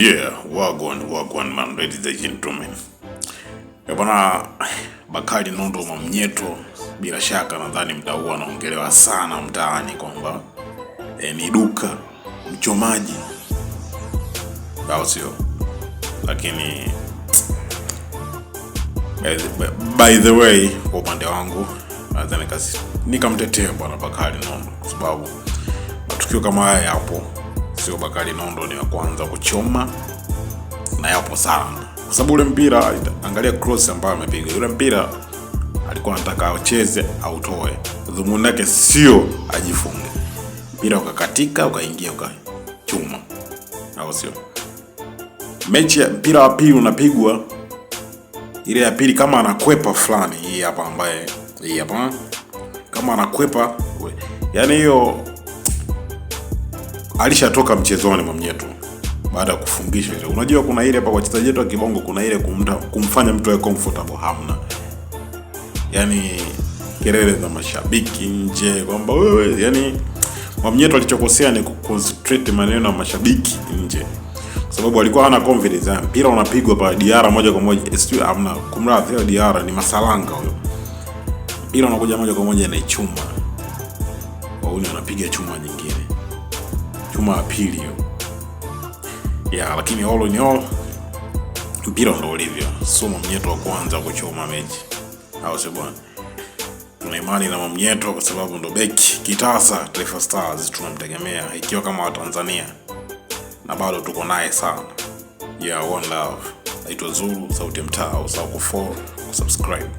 Yeah, wagwan man, ladies and gentlemen. Bwana Bakari Nondo Mwamnyeto, bila shaka nadhani mtaua anaongelewa sana mtaani kwamba ni duka mchomaji, au sio? Lakini by the way, kwa upande wangu nadhani nikamtetea bwana Bakari Nondo kwa sababu matukio kama haya yapo. Sio Bakari Nondo ni wa kwanza kuchoma, na yapo sana. Kwa sababu ule mpira, angalia cross ambayo amepiga. Ule mpira alikuwa anataka aucheze au toe. Dhumuni lake sio ajifunge. Mpira ukakatika, ukaingia, ukachuma. Au sio? Mechi ya mpira wa pili unapigwa, ile ya pili kama anakwepa fulani, hii hapa ambaye hii hapa kama anakwepa, yani hiyo alishatoka mchezoni Mwamnyeto baada ya kufungisha ile. Unajua kuna ile hapa kwa wachezaji wetu wa kibongo, kuna ile kumfanya mtu awe comfortable, hamna. Yani kelele za mashabiki nje kwamba wewe, yani Mwamnyeto alichokosea ni kuconcentrate maneno ya mashabiki nje. Kwa sababu alikuwa hana confidence. Mpira unapigwa pa Diara moja kwa moja. Sio hamna. Kumradhi, Diara ni Masalanga huyo. Mpira unakuja moja kwa moja na ichuma. Wao wanapiga chuma nyingine. Chuma ya pili hiyo. Yeah, lakini all in all mpira ndio ulivyo. Sio Mwamnyeto wa kwanza kuchoma mechi. Au sio bwana? Tuna imani na Mwamnyeto kwa sababu ndo beki kitasa Taifa Stars tunamtegemea ikiwa kama wa Tanzania. Na bado tuko naye sana. Yeah, one love. Naitwa Zulu, sauti ya mtaa, usahau kusubscribe.